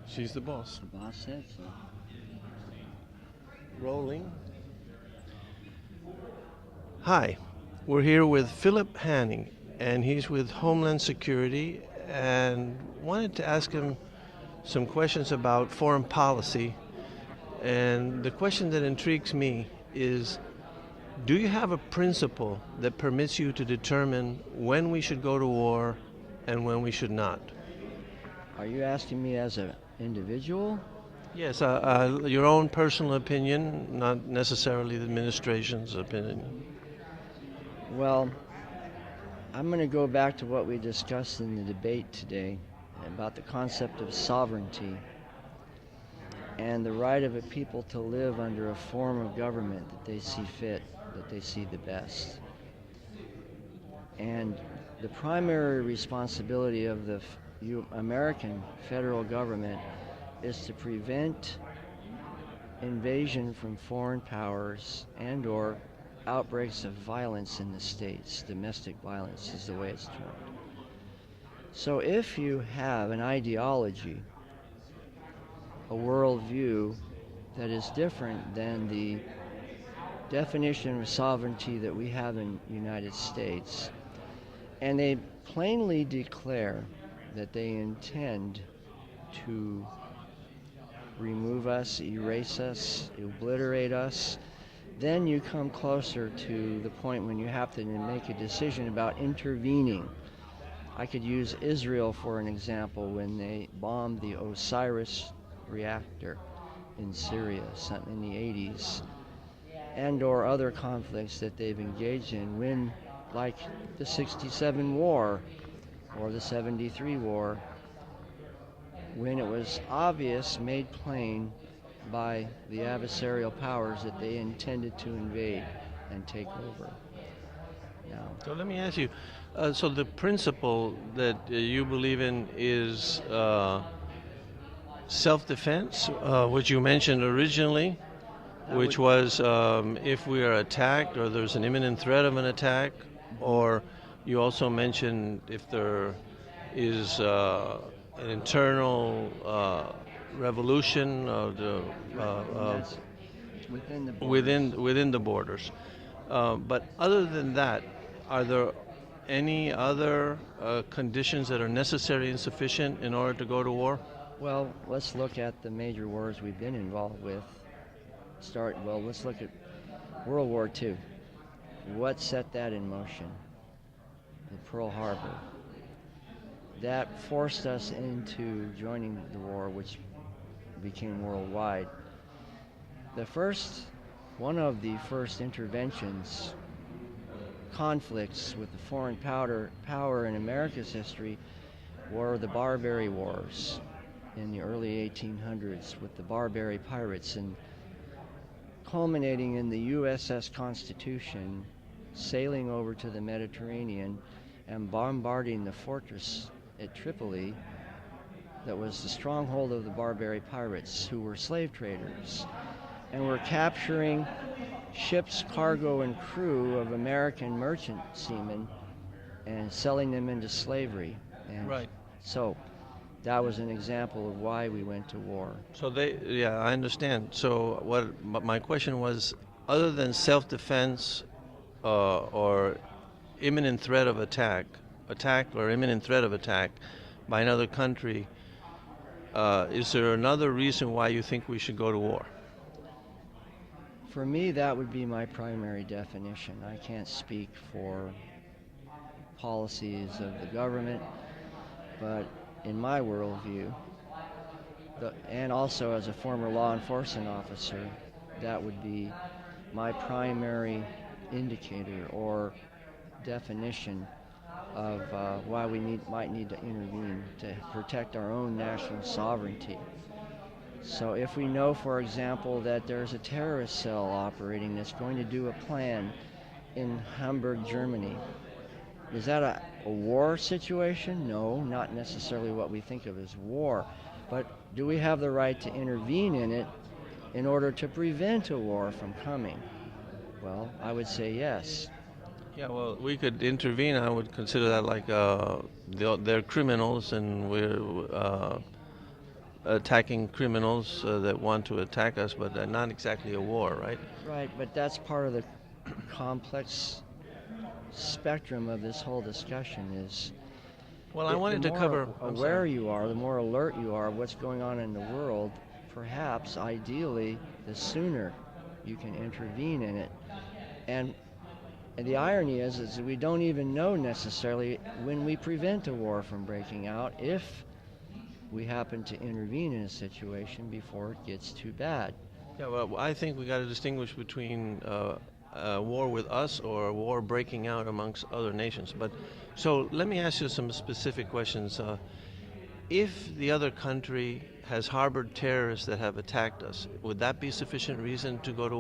She's the boss. The boss said so. Rolling. Hi, we're here with Phillip Haney, and he's with Homeland Security, and wanted to ask him some questions about foreign policy. And the question that intrigues me is, do you have a principle that permits you to determine when we should go to war and when we should not? Are you asking me as an individual? Yes, your own personal opinion, not necessarily the administration's opinion. Well, I'm going to go back to what we discussed in the debate today about the concept of sovereignty and the right of a people to live under a form of government that they see fit, that they see the best. And the primary responsibility of the American federal government is to prevent invasion from foreign powers and or outbreaks of violence in the states. Domestic violence is the way it's termed. So if you have an ideology, a worldview that is different than the definition of sovereignty that we have in the United States, and they plainly declare that they intend to remove us, erase us, obliterate us, then you come closer to the point when you have to make a decision about intervening. I could use Israel for an example when they bombed the Osiris reactor in Syria in the 80s, and or other conflicts that they've engaged in when, like the 67 war or the 73 war, when it was obvious, made plain by the adversarial powers that they intended to invade and take over. Now, So let me ask you, so the principle that you believe in is self-defense, which you mentioned originally, which was if we are attacked or there's an imminent threat of an attack, or you also mentioned if there is an internal revolution of the that's within the borders. within the borders. But other than that, are there any other conditions that are necessary and sufficient in order to go to war? Well, let's look at the major wars we've been involved with. Let's look at World War II. What set that in motion? The Pearl Harbor. That forced us into joining the war, which became worldwide. One of the first interventions, conflicts with the foreign power in America's history were the Barbary Wars in the early 1800s with the Barbary pirates, and culminating in the USS Constitution sailing over to the Mediterranean and bombarding the fortress at Tripoli that was the stronghold of the Barbary pirates, who were slave traders and were capturing ships, cargo, and crew of American merchant seamen and selling them into slavery. And Right. so that was an example of why we went to war. So yeah, I understand. So my question was, other than self-defense or imminent threat of attack or imminent threat of attack by another country, is there another reason why you think we should go to war? For me, that would be my primary definition. I can't speak for policies of the government, but in my worldview, and also as a former law enforcement officer, that would be my primary indicator or definition of why we might need to intervene to protect our own national sovereignty. So if we know, for example, that there's a terrorist cell operating that's going to do a plan in Hamburg, Germany, is that a war situation? No, not necessarily what we think of as war. But do we have the right to intervene in it in order to prevent a war from coming? Well, I would say yes. Yeah, well, we could intervene. I would consider that like they're criminals, and we're attacking criminals that want to attack us, but not exactly a war, right? Right, but that's part of the complex spectrum of this whole discussion is Well, I wanted the to more cover. I'm aware sorry. you are, the more alert you are of what's going on in the world, perhaps ideally the sooner you can intervene in it. And the irony is that we don't even know necessarily when we prevent a war from breaking out if we happen to intervene in a situation before it gets too bad. Yeah, well, I think we got to distinguish between a war with us or a war breaking out amongst other nations. But so let me ask you some specific questions. If the other country has harbored terrorists that have attacked us, would that be sufficient reason to go to